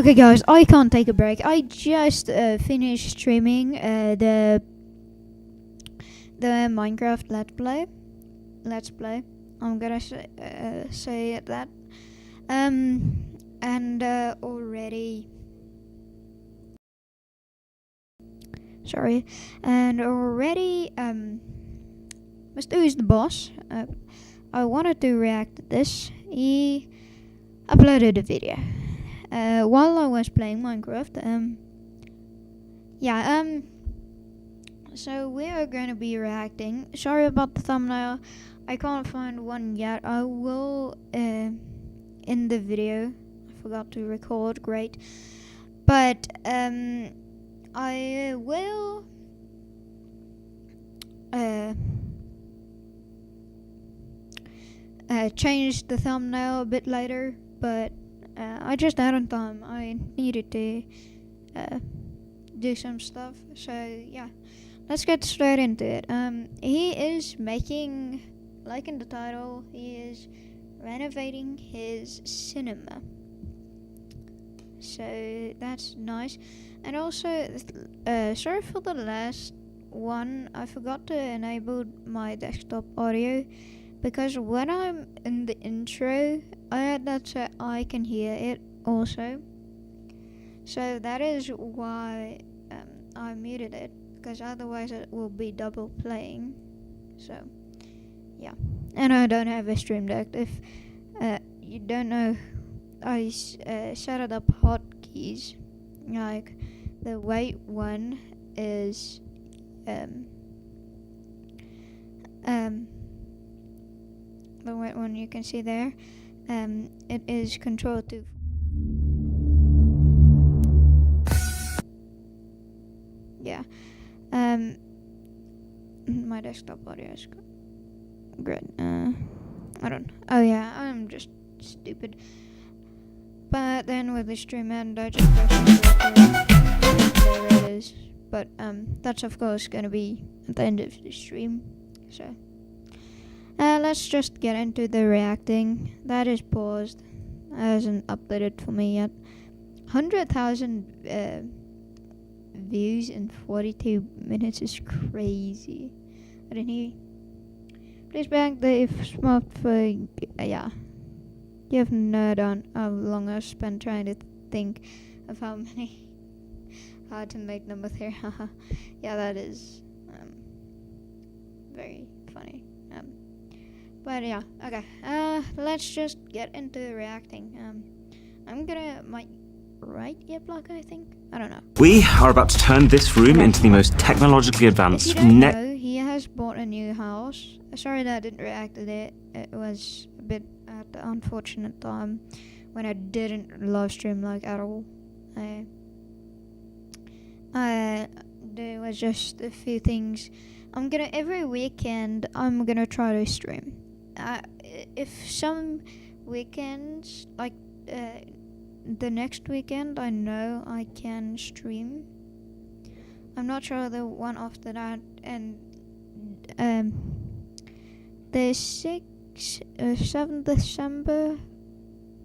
Okay, guys, I can't take a break. I just finished streaming the Minecraft Let's Play. I'm gonna say that. And already. Sorry, and already. Mr. Who's the boss? I wanted to react to this. He uploaded a video. While I was playing Minecraft, so we are going to be reacting. Sorry about the thumbnail, I can't find one yet. I will in the video. I forgot to record, great. But I will change the thumbnail a bit later, but I just had on time. I needed to do some stuff. So yeah, let's get straight into it. He is making, like in the title, he is renovating his cinema. So that's nice. And also, sorry for the last one. I forgot to enable my desktop audio, because when I'm in the intro, I had that set I can hear it also. So that is why I muted it, because otherwise it will be double playing. So yeah, and I don't have a Stream Deck. If you don't know, I set up hotkeys. Like the white one is the white one you can see there, it is Control 2. Yeah, my desktop audio is great. I don't. Oh yeah, I'm just stupid. But then with the stream end, I just press there it is. But that's of course gonna be at the end of the stream. So. Let's just get into the reacting. That is paused. It hasn't uploaded for me yet. 100,000 views in 42 minutes is crazy. I didn't hear. Please bank the smartphone. Yeah. You have no idea how long I've spent trying to think of how many. How to make numbers here. Yeah, that is very funny. But yeah, okay. Let's just get into reacting. I'm gonna might write it block, I think. I don't know. We are about to turn this room into the most technologically advanced If you don't know, he has bought a new house. Sorry that I didn't react to it. It was a bit at the unfortunate time when I didn't live stream like at all. There was just a few things. Every weekend I'm gonna try to stream. If some weekends, like the next weekend, I know I can stream. I'm not sure the one after that, and the 7th December,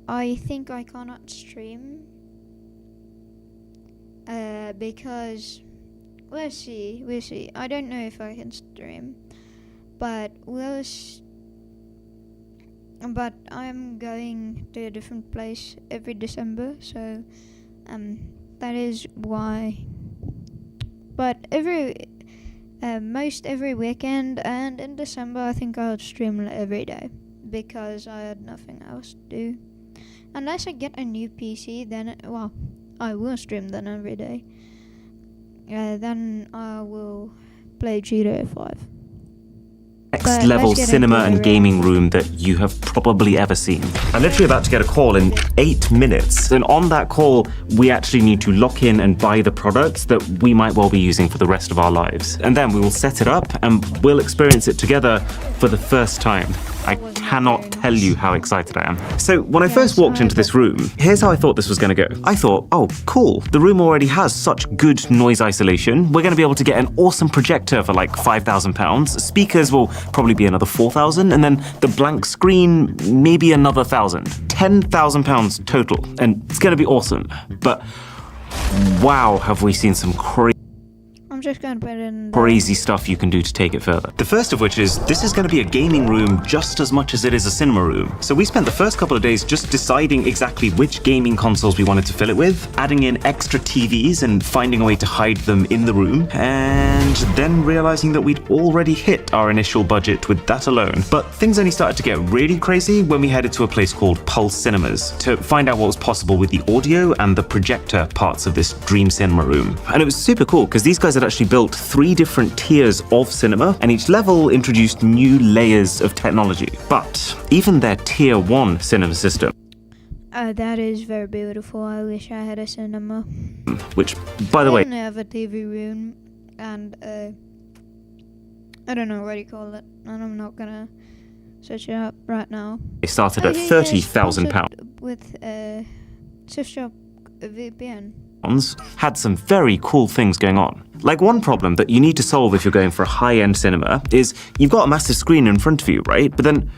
I think I cannot stream because we'll see. I don't know if I can stream, but but I'm going to a different place every December, so that is why. But most every weekend, and in December I think I'll stream every day, because I had nothing else to do. Unless I get a new PC, then I will stream then every day. Then I will play GTA 5. Next level cinema and gaming room that you have probably ever seen. I'm literally about to get a call in 8 minutes, and on that call we actually need to lock in and buy the products that we might well be using for the rest of our lives, and then we will set it up and we'll experience it together for the first time. I cannot tell you how excited I am. So when I Yeah, first walked sorry, into this but- room, here's how I thought this was going to go. I thought, oh, cool. The room already has such good noise isolation. We're going to be able to get an awesome projector for like £5,000. Speakers will probably be another 4,000, and then the blank screen, maybe another 1,000. £10,000 total, and it's going to be awesome. But wow, have we seen some I'm just gonna put it in. crazy stuff you can do to take it further. The first of which is, this is going to be a gaming room just as much as it is a cinema room. So we spent the first couple of days just deciding exactly which gaming consoles we wanted to fill it with, adding in extra TVs and finding a way to hide them in the room, and then realizing that we'd already hit our initial budget with that alone. But things only started to get really crazy when we headed to a place called Pulse Cinemas to find out what was possible with the audio and the projector parts of this dream cinema room. And it was super cool because these guys had actually built 3 different tiers of cinema, and each level introduced new layers of technology. But even their tier 1 cinema system, That is very beautiful. I wish I had a cinema. which, by the I way, didn't have a TV room, and I don't know what you call it, and I'm not gonna search it up right now. they started Oh, at yeah, £30,000. sponsored with Surfshark VPN. Had some very cool things going on. Like, one problem that you need to solve if you're going for a high-end cinema is you've got a massive screen in front of you, right? But then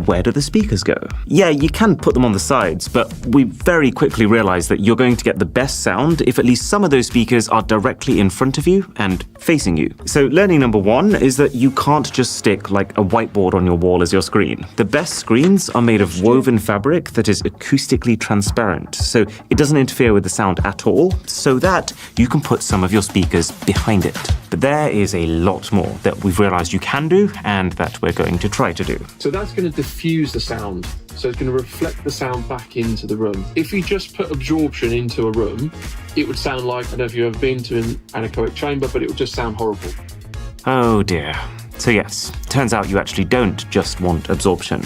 where do the speakers go? Yeah, you can put them on the sides, but we very quickly realized that you're going to get the best sound if at least some of those speakers are directly in front of you and facing you. So learning number 1 is that you can't just stick like a whiteboard on your wall as your screen. The best screens are made of woven fabric that is acoustically transparent, so it doesn't interfere with the sound at all, so that you can put some of your speakers behind it. But there is a lot more that we've realized you can do and that we're going to try to do. So that's going to diffuse the sound. So it's going to reflect the sound back into the room. If you just put absorption into a room, it would sound like, I don't know if you've ever been to an anechoic chamber, but it would just sound horrible. Oh dear. So yes, turns out you actually don't just want absorption,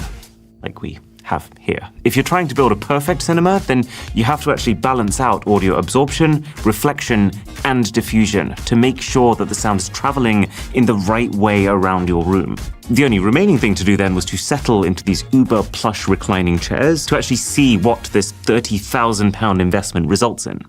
like we have here. If you're trying to build a perfect cinema, then you have to actually balance out audio absorption, reflection, and diffusion to make sure that the sound is traveling in the right way around your room. The only remaining thing to do then was to settle into these uber plush reclining chairs to actually see what this £30,000 investment results in.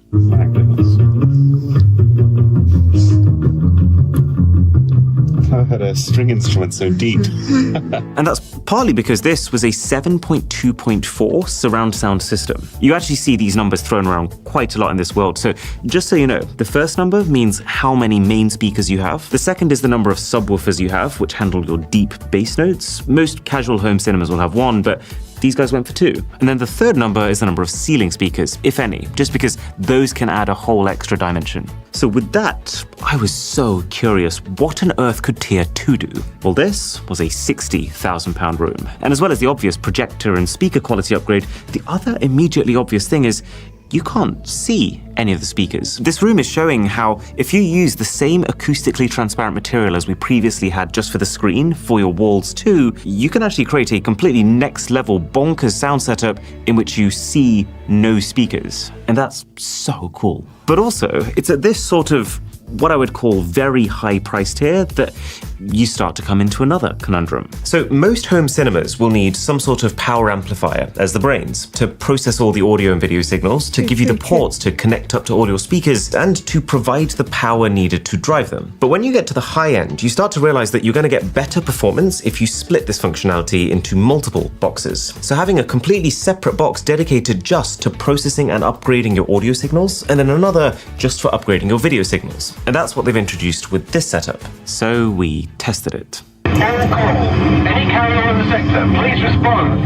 I've heard a string instrument so deep. And that's partly because this was a 7.2.4 surround sound system. You actually see these numbers thrown around quite a lot in this world. So just so you know, the first number means how many main speakers you have. The second is the number of subwoofers you have, which handle your deep bass notes. Most casual home cinemas will have 1, but these guys went for 2. And then the third number is the number of ceiling speakers, if any, just because those can add a whole extra dimension. So with that, I was so curious, what on earth could tier 2 do? Well, this was a £60,000 room. And as well as the obvious projector and speaker quality upgrade, the other immediately obvious thing is you can't see any of the speakers. This room is showing how if you use the same acoustically transparent material as we previously had just for the screen for your walls too, you can actually create a completely next level bonkers sound setup in which you see no speakers. And that's so cool. But also, it's at this sort of what I would call very high priced tier that you start to come into another conundrum. So most home cinemas will need some sort of power amplifier as the brains to process all the audio and video signals, to give you the ports to connect up to audio speakers, and to provide the power needed to drive them. But when you get to the high end, you start to realize that you're going to get better performance if you split this functionality into multiple boxes. So having a completely separate box dedicated just to processing and upgrading your audio signals, and then another just for upgrading your video signals. And that's what they've introduced with this setup. So we tested it. Carrier call. Any carrier in the sector, please respond.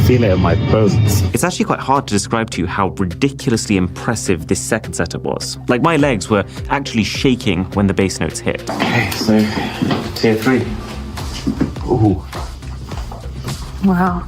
Feel it in my bones. It's actually quite hard to describe to you how ridiculously impressive this second setup was. Like, my legs were actually shaking when the bass notes hit. Okay, so tier 3. Ooh. Wow.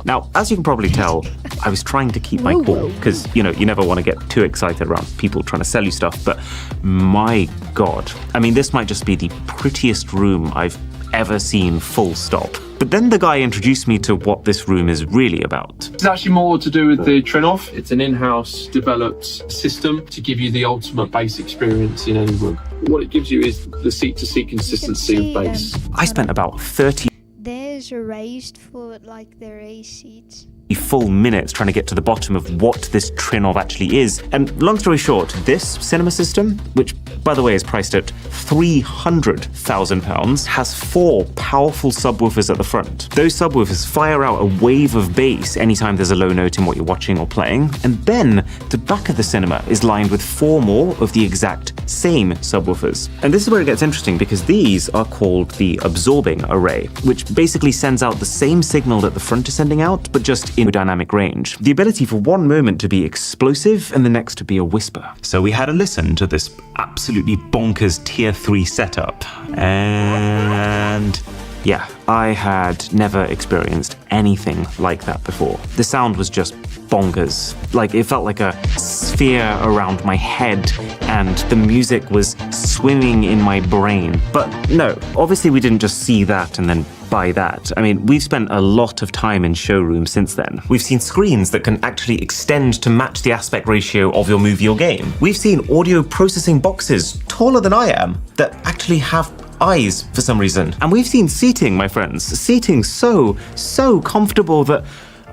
Now, as you can probably tell, I was trying to keep my cool because, you never want to get too excited around people trying to sell you stuff, but my God. I mean, this might just be the prettiest room I've ever seen, full stop. But then the guy introduced me to what this room is really about. It's actually more to do with the Trinov. It's an in-house developed system to give you the ultimate bass experience in any room. What it gives you is the seat-to-seat consistency of bass. I spent about 30 There's a raised for like their A seats. full minutes trying to get to the bottom of what this Trinov actually is. And long story short, this cinema system, which by the way is priced at £300,000, has 4 powerful subwoofers at the front. Those subwoofers fire out a wave of bass anytime there's a low note in what you're watching or playing. And then the back of the cinema is lined with 4 more of the exact same subwoofers. And this is where it gets interesting, because these are called the absorbing array, which basically sends out the same signal that the front is sending out, but just in dynamic range. The ability for one moment to be explosive and the next to be a whisper. So we had a listen to this absolutely bonkers tier 3 setup, and yeah, I had never experienced anything like that before. The sound was just bonkers. Like, it felt like a sphere around my head and the music was swimming in my brain. But no, obviously we didn't just see that and then buy that. I mean, we've spent a lot of time in showrooms since then. We've seen screens that can actually extend to match the aspect ratio of your movie or game. We've seen audio processing boxes taller than I am that actually have eyes for some reason. And we've seen seating, my friends. Seating so comfortable that,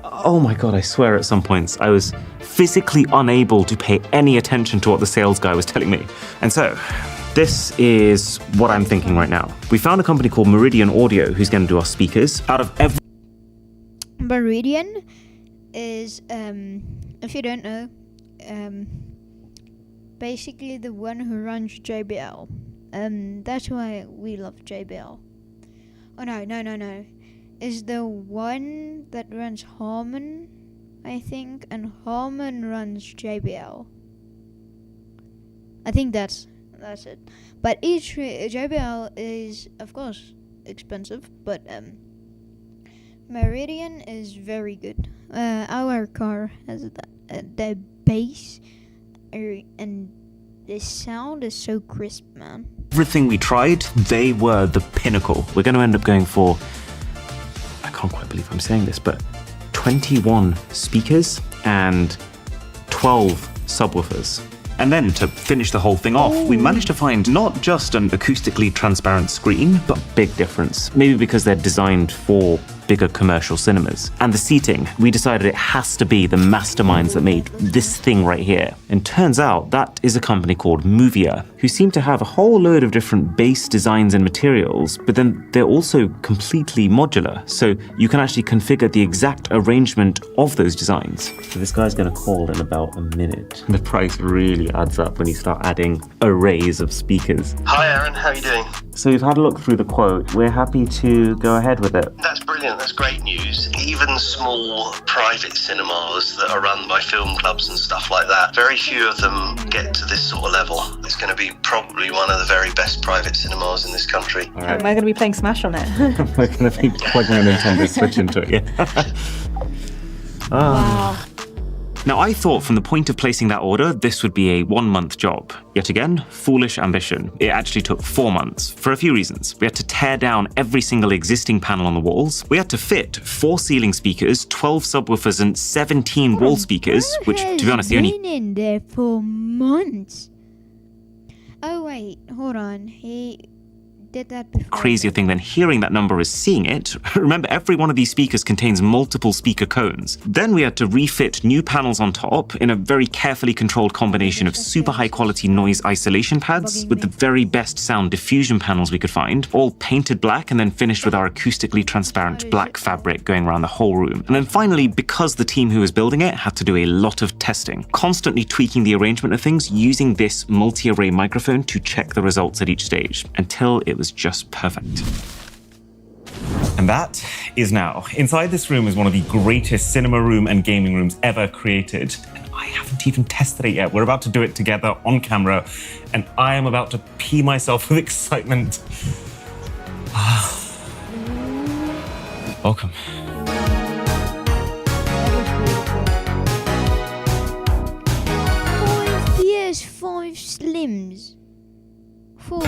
oh my God, I swear at some points I was physically unable to pay any attention to what the sales guy was telling me. And so, this is what I'm thinking right now. We found a company called Meridian Audio who's going to do our speakers. Out of every... Meridian is, if you don't know, basically the one who runs JBL. That's why we love JBL. Oh no. Is the one that runs Harman, I think, and Harman runs JBL. I think that's it. But each JBL is, of course, expensive, but Meridian is very good. Our car has the bass, and the sound is so crisp, man. Everything we tried, they were the pinnacle. We're going to end up going for, I can't quite believe I'm saying this, but 21 speakers and 12 subwoofers. And then to finish the whole thing off, we managed to find not just an acoustically transparent screen, but big difference. Maybe because they're designed for bigger commercial cinemas. And the seating, we decided it has to be the masterminds that made this thing right here. And turns out that is a company called Movia, who seem to have a whole load of different base designs and materials, but then they're also completely modular. So you can actually configure the exact arrangement of those designs. So this guy's gonna call in about a minute. The price really adds up when you start adding arrays of speakers. Hi Aaron, how are you doing? So we've had a look through the quote. We're happy to go ahead with it. That's brilliant, that's great news. Even small private cinemas that are run by film clubs and stuff like that, very few of them get to this sort of level. It's going to be probably one of the very best private cinemas in this country. All right. Am I going to be playing Smash on it? We're going to be plugging a Nintendo Switch into it, yeah. Wow. Now, I thought from the point of placing that order, this would be a 1-month job. Yet again, foolish ambition. It actually took 4 months, for a few reasons. We had to tear down every single existing panel on the walls. We had to fit 4 ceiling speakers, 12 subwoofers, and 17 wall speakers, which, to be honest, the only... been in there for months. Oh wait, hold on. He did that before. Crazier thing than hearing that number is seeing it. Remember, every one of these speakers contains multiple speaker cones. Then we had to refit new panels on top in a very carefully controlled combination of super high quality noise isolation pads with the very best sound diffusion panels we could find, all painted black and then finished with our acoustically transparent black fabric going around the whole room. And then finally, because the team who was building it had to do a lot of testing, constantly tweaking the arrangement of things using this multi-array microphone to check the results at each stage until it was just perfect. And that is now. Inside this room is one of the greatest cinema room and gaming rooms ever created. And I haven't even tested it yet. We're about to do it together on camera, and I am about to pee myself with excitement. Welcome. PS5 Slims. 4.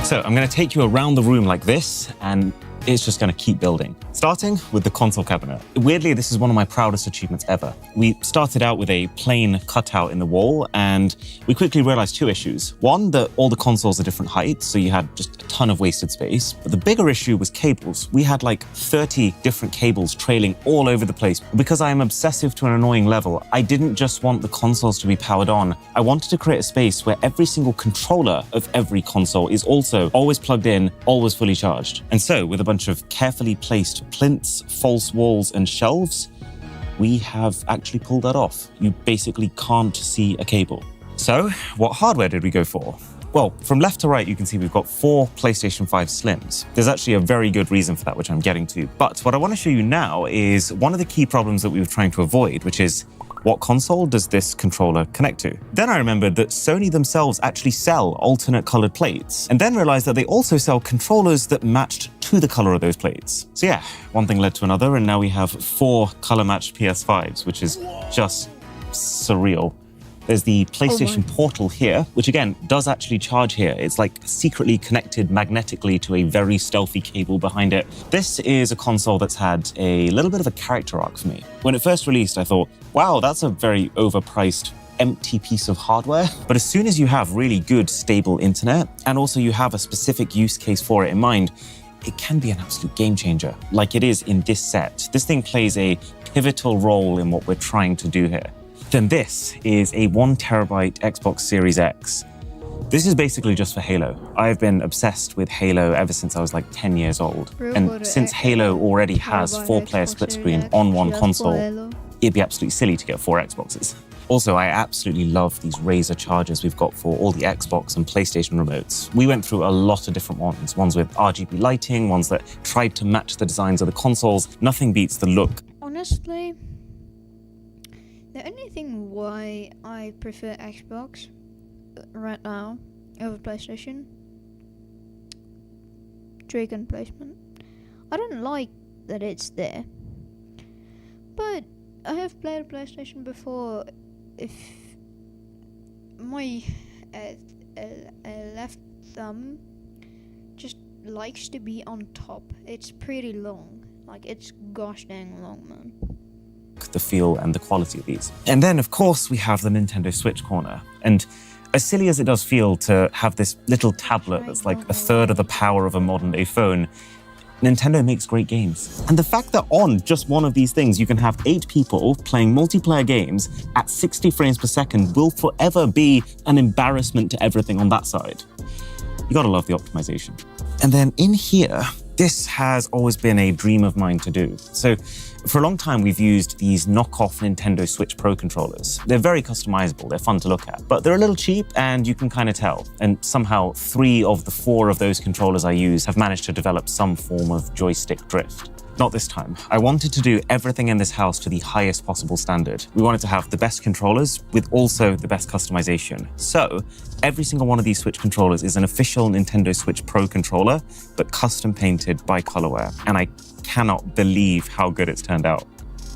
So I'm going to take you around the room like this, and it's just going to keep building. Starting with the console cabinet. Weirdly, this is one of my proudest achievements ever. We started out with a plain cutout in the wall, and we quickly realized two issues. One, that all the consoles are different heights, so you had just a ton of wasted space. But the bigger issue was cables. We had like 30 different cables trailing all over the place. Because I am obsessive to an annoying level, I didn't just want the consoles to be powered on. I wanted to create a space where every single controller of every console is also always plugged in, always fully charged. And so, with a bunch of carefully placed plinths, false walls, and shelves, we have actually pulled that off. You basically can't see a cable. So, what hardware did we go for? Well, from left to right, you can see we've got 4 PlayStation 5 Slims. There's actually a very good reason for that, which I'm getting to. But what I want to show you now is one of the key problems that we were trying to avoid, which is, what console does this controller connect to? Then I remembered that Sony themselves actually sell alternate colored plates, and then realized that they also sell controllers that matched to the color of those plates. So yeah, one thing led to another, and now we have 4 color-matched PS5s, which is just surreal. There's the PlayStation Portal here, which again, does actually charge here. It's like secretly connected magnetically to a very stealthy cable behind it. This is a console that's had a little bit of a character arc for me. When it first released, I thought, wow, that's a very overpriced, empty piece of hardware. But as soon as you have really good, stable internet, and also you have a specific use case for it in mind, it can be an absolute game changer, like it is in this set. This thing plays a pivotal role in what we're trying to do here. Then this is a 1 terabyte Xbox Series X. This is basically just for Halo. I've been obsessed with Halo ever since I was like 10 years old. And since Halo already has 4-player split screen on one console, it'd be absolutely silly to get 4 Xboxes. Also, I absolutely love these Razer chargers we've got for all the Xbox and PlayStation remotes. We went through a lot of different ones with RGB lighting, ones that tried to match the designs of the consoles. Nothing beats the look. Honestly, the only thing why I prefer Xbox right now over PlayStation, Dragon placement. I don't like that it's there, but I have played PlayStation before. If my left thumb just likes to be on top, it's pretty long. Like, it's gosh dang long, man. The feel and the quality of these. And then, of course, we have the Nintendo Switch corner. And as silly as it does feel to have this little tablet that's like a third of the power of a modern-day phone, Nintendo makes great games. And the fact that on just one of these things, you can have 8 people playing multiplayer games at 60 frames per second will forever be an embarrassment to everything on that side. You gotta love the optimization. And then in here, this has always been a dream of mine to do. So for a long time, we've used these knockoff Nintendo Switch Pro controllers. They're very customizable, they're fun to look at, but they're a little cheap and you can kind of tell. And somehow 3 of the 4 of those controllers I use have managed to develop some form of joystick drift. Not this time. I wanted to do everything in this house to the highest possible standard. We wanted to have the best controllers with also the best customization. So every single one of these Switch controllers is an official Nintendo Switch Pro controller, but custom painted by Colorware. And I cannot believe how good it's turned out.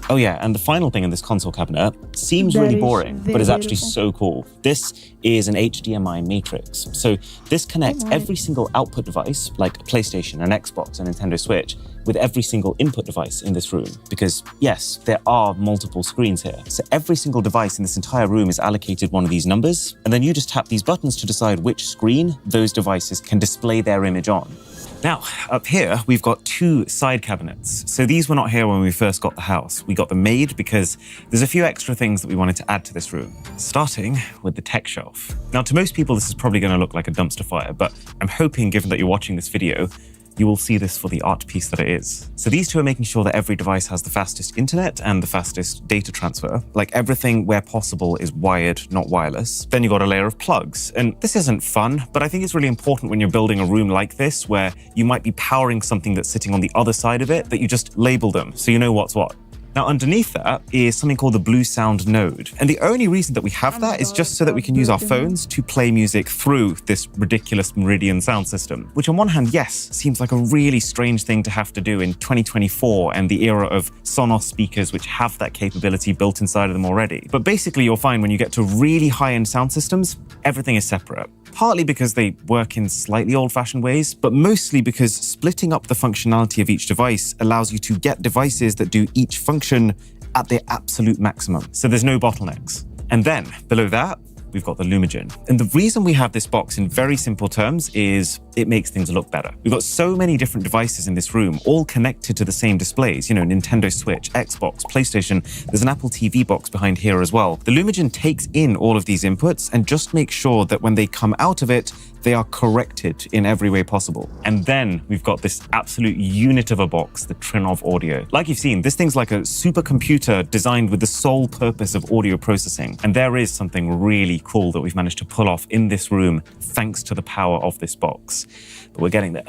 Oh yeah, and the final thing in this console cabinet seems really boring, but is actually so cool. This is an HDMI matrix. So this connects every single output device, like a PlayStation, an Xbox, a Nintendo Switch, with every single input device in this room. Because yes, there are multiple screens here. So every single device in this entire room is allocated one of these numbers, and then you just tap these buttons to decide which screen those devices can display their image on. Now, up here, we've got 2 side cabinets. So these were not here when we first got the house. We got them made because there's a few extra things that we wanted to add to this room, starting with the tech shelf. Now, to most people, this is probably going to look like a dumpster fire, but I'm hoping, given that you're watching this video, you will see this for the art piece that it is. So these 2 are making sure that every device has the fastest internet and the fastest data transfer. Like, everything where possible is wired, not wireless. Then you got a layer of plugs. And this isn't fun, but I think it's really important when you're building a room like this, where you might be powering something that's sitting on the other side of it, that you just label them so you know what's what. Now, underneath that is something called the Blue Sound node. And the only reason that we have that is just so that we can use our phones to play music through this ridiculous Meridian sound system, which on one hand, yes, seems like a really strange thing to have to do in 2024 and the era of Sonos speakers which have that capability built inside of them already. But basically, you'll find when you get to really high-end sound systems, everything is separate. partly because they work in slightly old-fashioned ways, but mostly because splitting up the functionality of each device allows you to get devices that do each function at their absolute maximum. So there's no bottlenecks. And then below that, we've got the Lumagen. And the reason we have this box in very simple terms is it makes things look better. We've got so many different devices in this room, all connected to the same displays, you know, Nintendo Switch, Xbox, PlayStation. There's an Apple TV box behind here as well. The Lumagen takes in all of these inputs and just makes sure that when they come out of it, they are corrected in every way possible. And then we've got this absolute unit of a box, the Trinnov Audio. Like you've seen, this thing's like a supercomputer designed with the sole purpose of audio processing. And there is something really cool that we've managed to pull off in this room thanks to the power of this box. But we're getting there.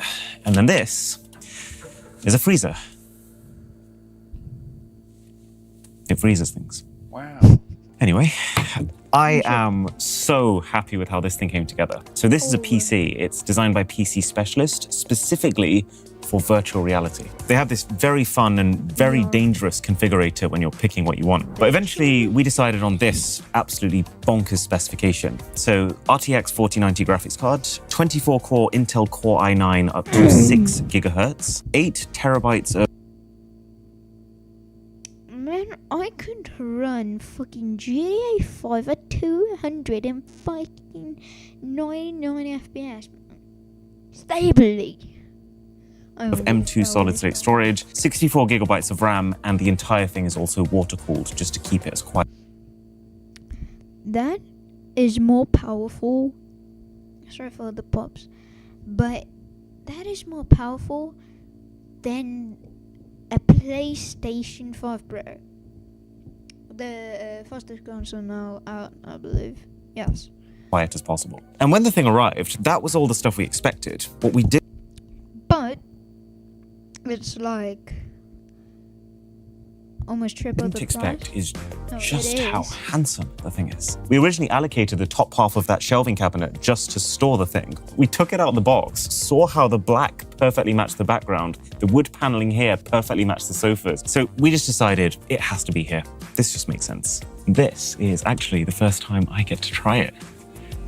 And then this is a freezer. It freezes things. Wow. Anyway, I am so happy with how this thing came together. So this is a PC. It's designed by PC Specialist, specifically for virtual reality. They have this very fun and very dangerous configurator when you're picking what you want. But eventually, we decided on this absolutely bonkers specification. So RTX 4090 graphics card, 24-core Intel Core i9 up to 6 gigahertz, 8 terabytes of Man, I could run fucking GTA 5 at 299 FPS stably. of M2 solid-state storage, 64 gigabytes of RAM, and the entire thing is also water-cooled just to keep it as quiet. That is more powerful. Sorry for the pops, but that is more powerful than a PlayStation 5 Pro. The fastest console now out, I believe. Yes. Quiet as possible. And when the thing arrived, that was all the stuff we expected. What we did. But it's like almost triple Didn't the expect price. is No, just it how is. handsome the thing is. We originally allocated the top half of that shelving cabinet just to store the thing. We took it out of the box, saw how the black perfectly matched the background, the wood paneling here perfectly matched the sofas. So we just decided it has to be here. This just makes sense. This is actually the first time I get to try it.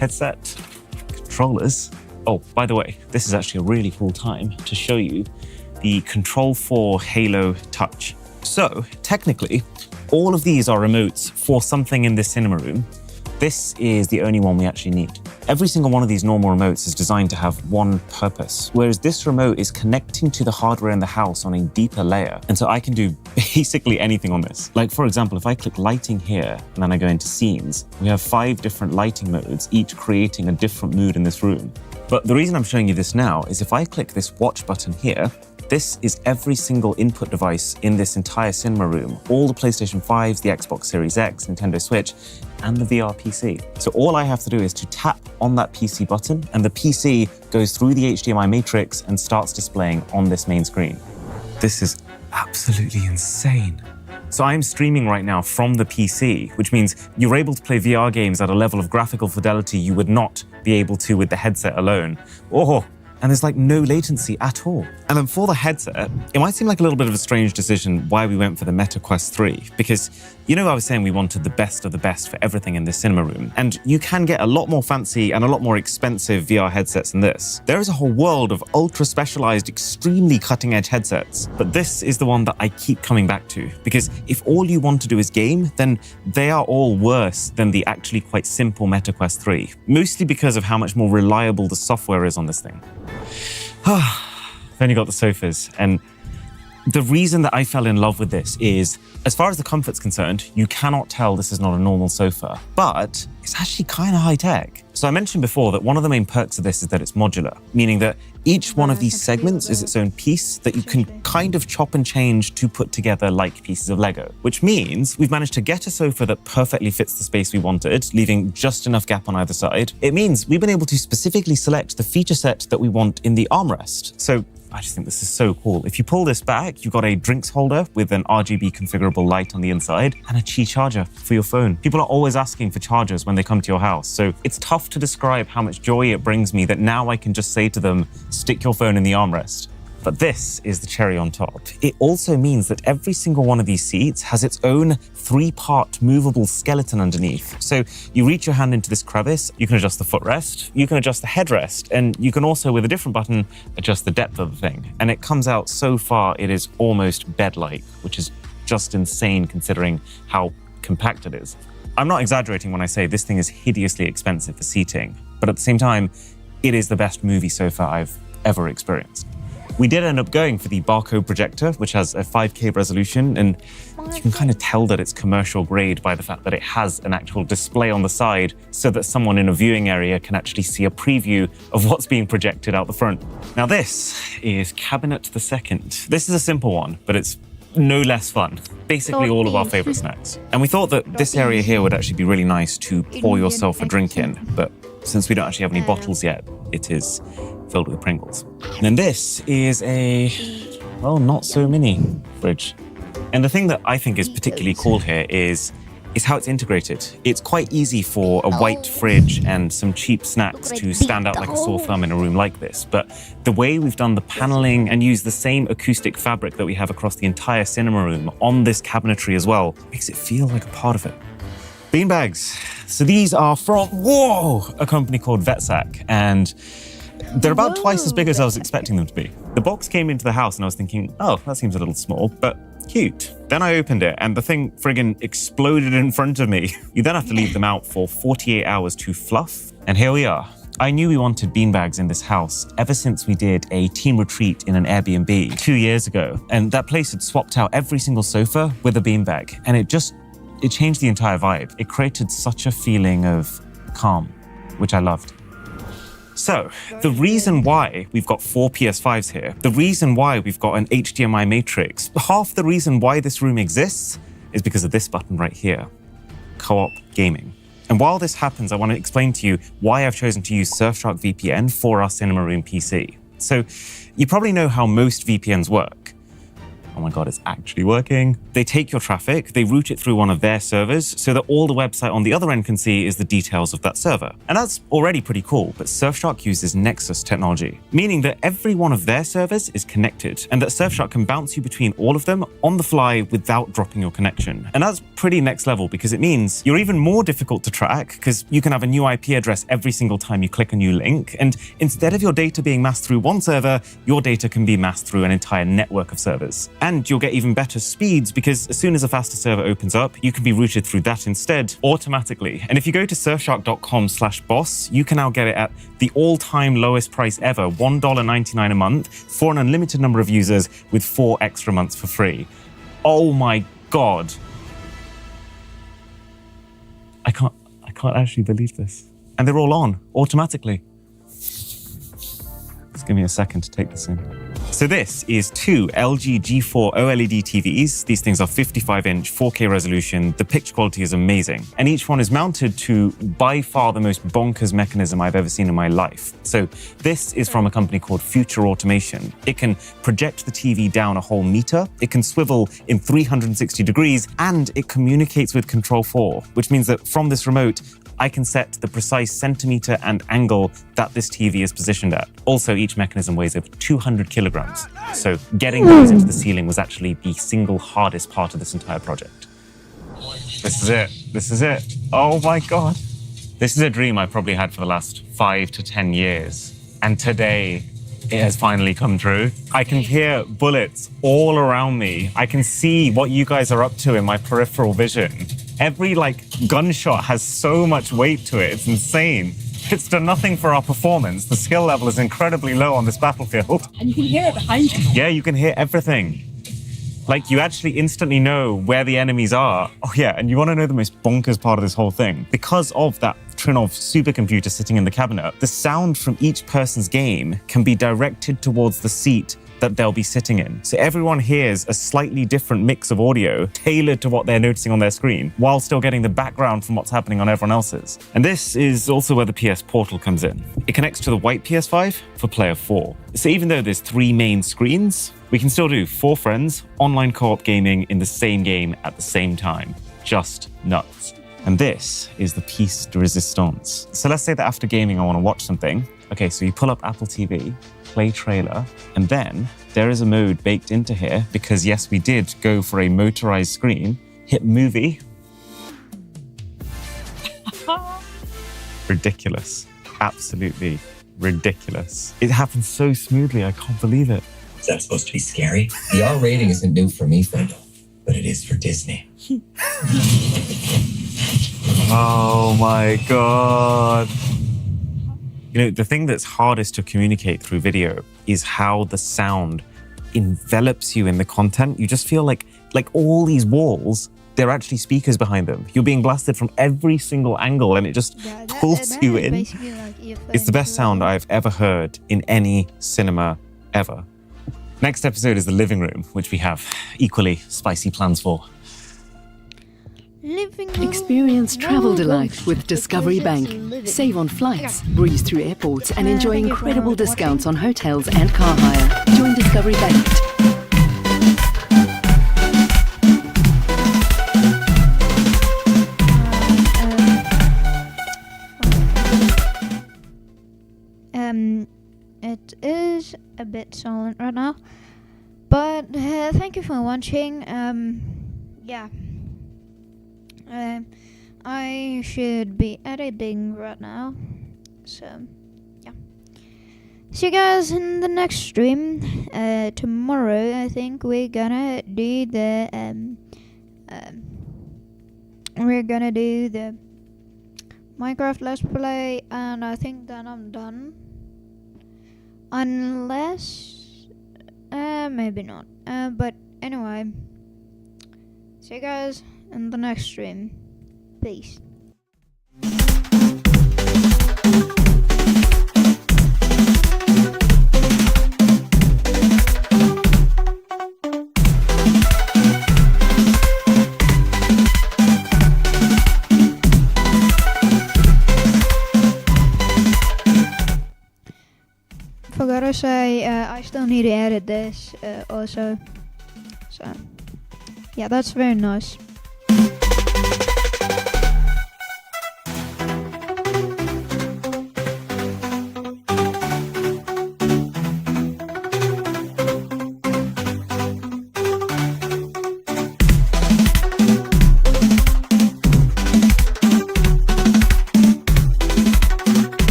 Headset, controllers. Oh, by the way, this is actually a really cool time to show you the Control 4 Halo Touch. So, technically, all of these are remotes for something in this cinema room. This is the only one we actually need. Every single one of these normal remotes is designed to have one purpose, whereas this remote is connecting to the hardware in the house on a deeper layer. And so I can do basically anything on this. Like, for example, if I click lighting here and then I go into scenes, we have 5 different lighting modes, each creating a different mood in this room. But the reason I'm showing you this now is if I click this watch button here, this is every single input device in this entire cinema room. All the PlayStation 5s, the Xbox Series X, Nintendo Switch, and the VR PC. So all I have to do is to tap on that PC button, and the PC goes through the HDMI matrix and starts displaying on this main screen. This is absolutely insane. So I'm streaming right now from the PC, which means you're able to play VR games at a level of graphical fidelity you would not be able to with the headset alone. Oh, and there's like no latency at all. And then for the headset, it might seem like a little bit of a strange decision why we went for the Meta Quest 3, because you know I was saying we wanted the best of the best for everything in this cinema room, and you can get a lot more fancy and a lot more expensive VR headsets than this. There is a whole world of ultra specialized, extremely cutting edge headsets, but this is the one that I keep coming back to, because if all you want to do is game, then they are all worse than the actually quite simple Meta Quest 3, mostly because of how much more reliable the software is on this thing. Then you got the sofas, and the reason that I fell in love with this is, as far as the comfort's concerned, you cannot tell this is not a normal sofa, but it's actually kind of high tech. So I mentioned before that one of the main perks of this is that it's modular, meaning that each one of these segments is its own piece that you can kind of chop and change to put together like pieces of Lego, which means we've managed to get a sofa that perfectly fits the space we wanted, leaving just enough gap on either side. It means we've been able to specifically select the feature set that we want in the armrest. So I just think this is so cool. If you pull this back, you've got a drinks holder with an RGB configurable light on the inside and a Qi charger for your phone. People are always asking for chargers when they come to your house, so it's tough to describe how much joy it brings me that now I can just say to them, stick your phone in the armrest. But this is the cherry on top. It also means that every single one of these seats has its own 3-part movable skeleton underneath. So you reach your hand into this crevice, you can adjust the footrest, you can adjust the headrest, and you can also, with a different button, adjust the depth of the thing. And it comes out so far, it is almost bed-like, which is just insane considering how compact it is. I'm not exaggerating when I say this thing is hideously expensive for seating, but at the same time, it is the best movie sofa I've ever experienced. We did end up going for the Barco projector, which has a 5K resolution, and you can kind of tell that it's commercial grade by the fact that it has an actual display on the side so that someone in a viewing area can actually see a preview of what's being projected out the front. Now this is Cabinet the Second. This is a simple one, but it's no less fun. Basically all of our favorite snacks. And we thought that this area here would actually be really nice to pour yourself a drink in, but since we don't actually have any bottles yet, it is filled with Pringles. And then this is a, well, not so mini fridge. And the thing that I think is particularly cool here is how it's integrated. It's quite easy for a white fridge and some cheap snacks to stand out like a sore thumb in a room like this. But the way we've done the paneling and used the same acoustic fabric that we have across the entire cinema room on this cabinetry as well makes it feel like a part of it. Beanbags. So these are from, a company called Vetsac, and they're about twice as big as I was expecting them to be. The box came into the house and I was thinking, oh, that seems a little small, but cute. Then I opened it and the thing friggin' exploded in front of me. You then have to leave them out for 48 hours to fluff. And here we are. I knew we wanted beanbags in this house ever since we did a team retreat in an Airbnb 2 years ago. And that place had swapped out every single sofa with a beanbag. And it changed the entire vibe. It created such a feeling of calm, which I loved. So, the reason why we've got 4 PS5s here, the reason why we've got an HDMI matrix, half the reason why this room exists is because of this button right here, Co-op Gaming. And while this happens, I want to explain to you why I've chosen to use Surfshark VPN for our cinema room PC. So, you probably know how most VPNs work. Oh my God, it's actually working. They take your traffic, they route it through one of their servers so that all the website on the other end can see is the details of that server. And that's already pretty cool, but Surfshark uses Nexus technology, meaning that every one of their servers is connected and that Surfshark can bounce you between all of them on the fly without dropping your connection. And that's pretty next level because it means you're even more difficult to track because you can have a new IP address every single time you click a new link. And instead of your data being masked through one server, your data can be masked through an entire network of servers. And you'll get even better speeds because as soon as a faster server opens up, you can be routed through that instead automatically. And if you go to surfshark.com/boss, you can now get it at the all-time lowest price ever, $1.99 a month for an unlimited number of users with 4 extra months for free. Oh my God. I can't actually believe this. And they're all on automatically. Just give me a second to take this in. So this is 2 LG G4 OLED TVs. These things are 55-inch, 4K resolution. The picture quality is amazing. And each one is mounted to by far the most bonkers mechanism I've ever seen in my life. So this is from a company called Future Automation. It can project the TV down a whole meter. It can swivel in 360 degrees, and it communicates with Control 4, which means that from this remote, I can set the precise centimeter and angle that this TV is positioned at. Also, each mechanism weighs over 200 kilograms. So getting those into the ceiling was actually the single hardest part of this entire project. This is it. This is it. Oh my God. This is a dream I've probably had for the last 5 to 10 years. And today, it has finally come true. I can hear bullets all around me. I can see what you guys are up to in my peripheral vision. Every gunshot has so much weight to it. It's insane. It's done nothing for our performance. The skill level is incredibly low on this battlefield. And you can hear it behind you. Yeah, you can hear everything. You actually instantly know where the enemies are. Oh yeah, and you want to know the most bonkers part of this whole thing? Because of that Trinnov supercomputer sitting in the cabinet, the sound from each person's game can be directed towards the seat that they'll be sitting in. So everyone hears a slightly different mix of audio tailored to what they're noticing on their screen, while still getting the background from what's happening on everyone else's. And this is also where the PS Portal comes in. It connects to the white PS5 for player 4. So even though there's 3 main screens, we can still do 4 friends, online co-op gaming in the same game at the same time. Just nuts. And this is the piece de resistance. So let's say that after gaming, I want to watch something. Okay, so you pull up Apple TV, play trailer, and then there is a mode baked into here because yes, we did go for a motorized screen. Hit movie. Ridiculous. Absolutely ridiculous. It happened so smoothly, I can't believe it. Is that supposed to be scary? The R rating isn't new for me, Frodo, but it is for Disney. Oh my God. You know, the thing that's hardest to communicate through video is how the sound envelops you in the content. You just feel like all these walls, they're actually speakers behind them. You're being blasted from every single angle and it just pulls you in. It's the best sound I've ever heard in any cinema ever. Next episode is the living room, which we have equally spicy plans for. Experience travel delight with Discovery Bank. Save on flights, breeze through airports, and enjoy incredible discounts on hotels and car hire. Join Discovery Bank. It is a bit silent right now, but thank you for watching. Yeah. I should be editing right now, so yeah. See you guys in the next stream. Tomorrow I think we're gonna do the Minecraft Let's Play, and I think then I'm done. Unless maybe not. But anyway, see you guys in the next stream. Peace. Forgot to say, I still need to edit this also. So, yeah, that's very nice.